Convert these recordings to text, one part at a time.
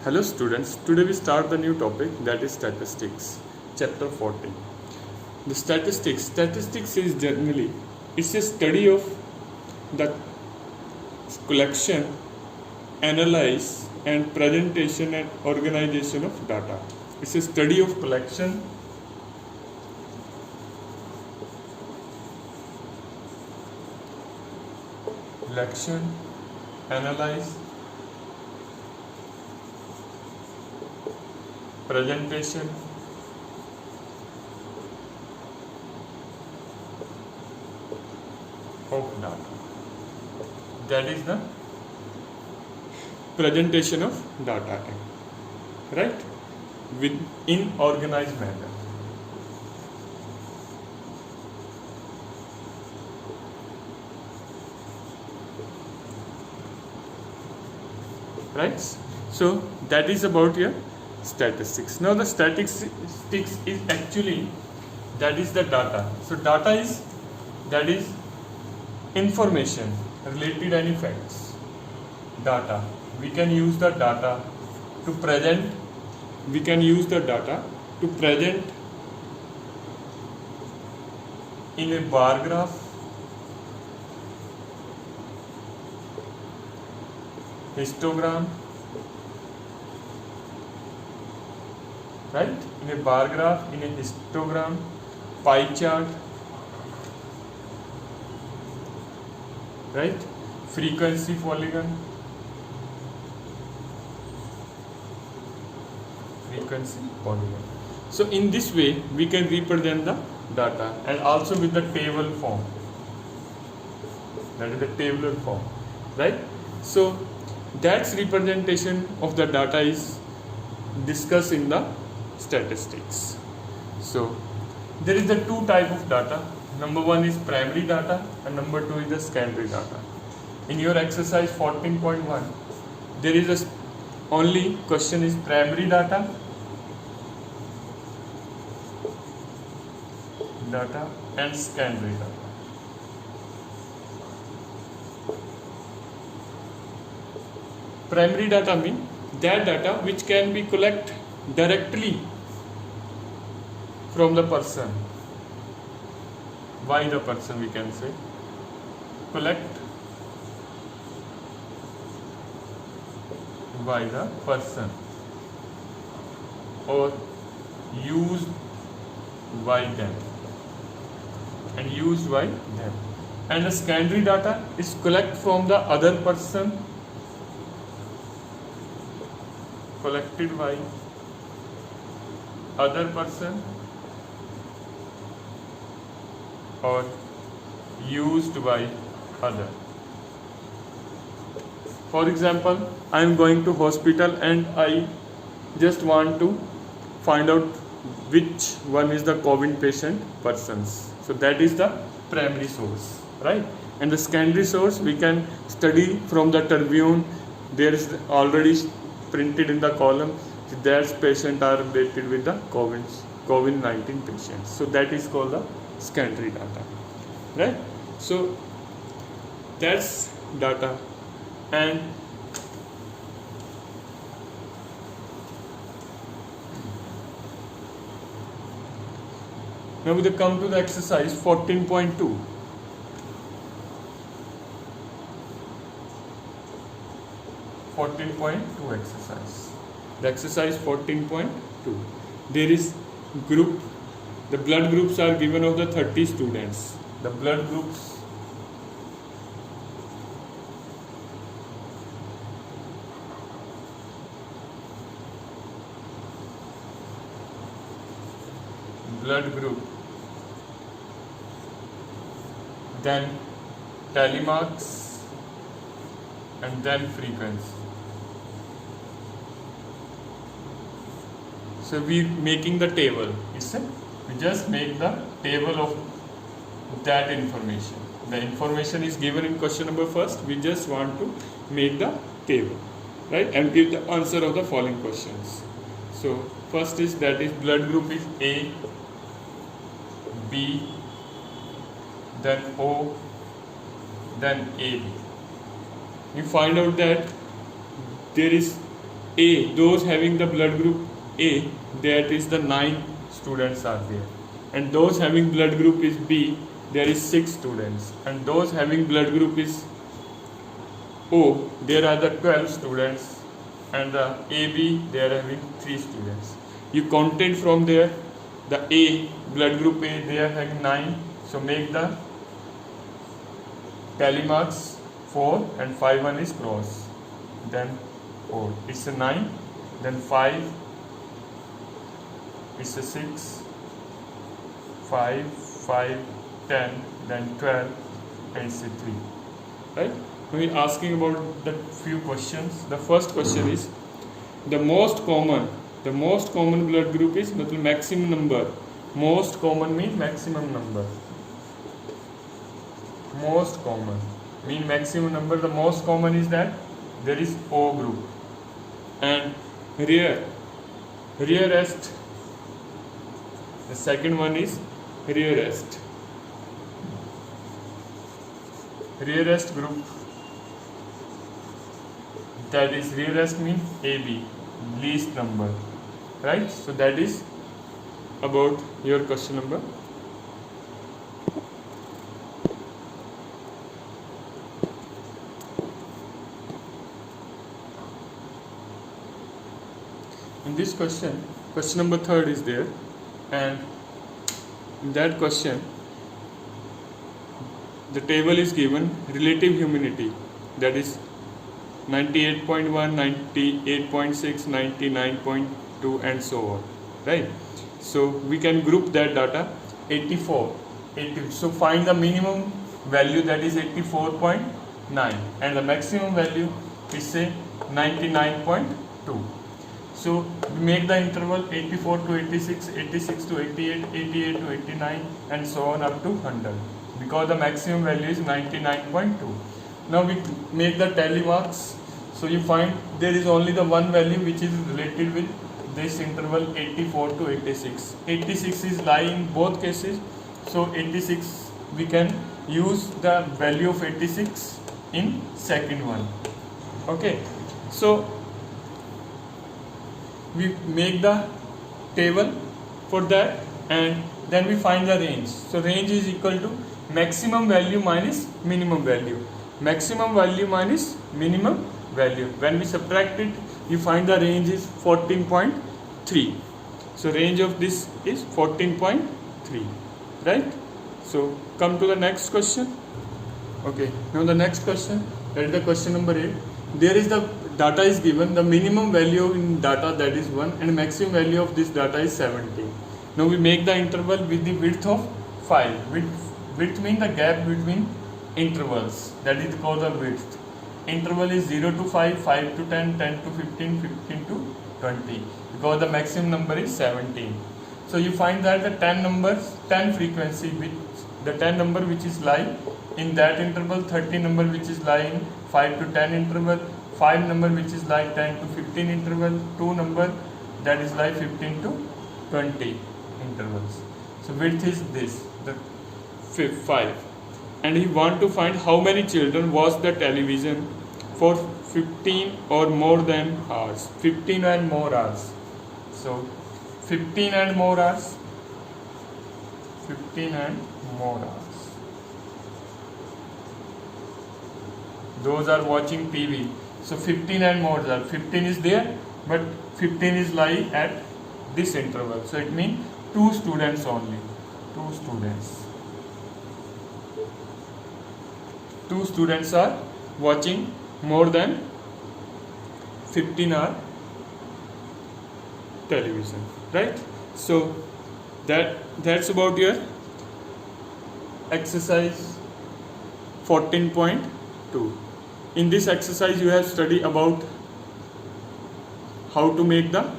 Hello students, today we start the new topic, that is statistics, chapter 14. The statistics is generally, it's a study of the collection, analysis and presentation and organization of data. It's a study of collection, analyze, presentation of data. That is the presentation of data, right? In organized manner. Right? So that is about your statistics. Now the statistics is actually, that is the data. So data is, that is information related any facts. Data. We can use the data to present. We can use the data to present in a bar graph, histogram, right? In a bar graph, in a histogram, pie chart, right? Frequency polygon, So in this way, we can represent the data, and also with the table form. That is the tabular form, right? So that's representation of the data is discussed in the statistics. So there is the two type of data. Number one is primary data and number two is the secondary data. In your exercise 14.1, there is a only question is primary data and secondary data. Primary data means that data which can be collected directly from the person. By the person, we can say. Collect by the person or used by them. And used by them. And the secondary data is collected from the other person, collected by other person or used by other. For example, I am going to hospital and I just want to find out which one is the COVID patient persons. So that is the primary source, right? And the secondary source we can study from the Tribune. There is already printed in the column that patient are related with the COVID-19 patients. So that is called the secondary data, right? So that's data. And now we come to the exercise 14.2. Exercise. The exercise 14.2. There is group. The blood groups are given of the 30 students. The blood groups group, then tally marks, and then frequency. So we making the table. We just make the table of that information. The information is given in question number first. We just want to make the table, right, and give the answer of the following questions. So first is, that is blood group is A, B, then O, then AB. You find out that there is A, those having the blood group A, that is the 9 students are there, and those having blood group is B, there is 6 students, and those having blood group is O, there are the 12 students, and the AB, they are having 3 students. You counted from there, the A, blood group A, they are having 9, so make the tally marks 4 and 5 1 is cross, then 4, it's a 9, then 5, it's a 6, 5, 5, 10, then 12, and it's a 3, right? We are asking about the few questions. The first question is the most common blood group is मतलब maximum number. Most common mean maximum number. Most common mean maximum number. The most common is that there is O group, and rarest. The second one is rarest. Rarest group. That is rarest mean AB, least number, right? So that is about your question number. In this question number 3 is there, and in that question the table is given relative humidity, that is 98.1, 98.6, 99.2 and so on, right? So we can group that data. 84, 80, so find the minimum value, that is 84.9, and the maximum value is say 99.2. So we make the interval 84 to 86, 86 to 88, 88 to 89 and so on up to 100, because the maximum value is 99.2. Now we make the tally marks. So you find there is only the one value which is related with this interval 84 to 86. 86 is lie in both cases. So 86, we can use the value of 86 in second one. Okay. So we make the table for that, and then we find the range. So range is equal to maximum value minus minimum value. Maximum value minus minimum value. When we subtract it, you find the range is 14.3. So range of this is 14.3, right? So come to the next question. Okay, now the next question, that is the question number 8. There is the data is given, the minimum value in data, that is 1, and maximum value of this data is 17. Now we make the interval with the width of 5. Width means the gap between intervals, that is called the width. Interval is 0 to 5, 5 to 10, 10 to 15, 15 to 20, because the maximum number is 17. So you find that the 10 frequency, which the 10 number which is lie in that interval, 30 number which is lie in 5 to 10 interval, 5 number which is like 10 to 15 interval, 2 number that is like 15 to 20 intervals. So width is this, the 5, and he want to find how many children watch the television for 15 or more than hours, 15 and more hours. So 15 and more hours, 15 and more hours. Those are watching TV. So 15 and more are 15 is there, but 15 is lie at this interval. So it means 2 students only. 2 students. 2 students are watching more than 15 hour television, right? So that's about your exercise 14.2. In this exercise you have studied about how to make the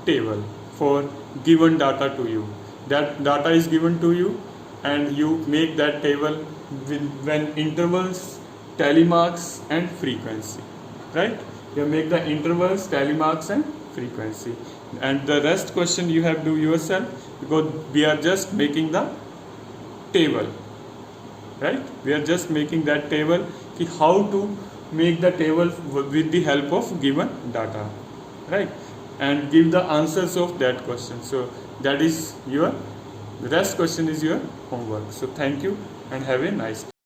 table for given data to you. That data is given to you and you make that table when intervals, tally marks and frequency, right? You make the intervals, tally marks and frequency, and the rest question you have to do yourself, because we are just making the table, right? We are just making that table, how to make the table with the help of given data. right, and give the answers of that question. So that is your, the rest question is your homework. So thank you and have a nice day.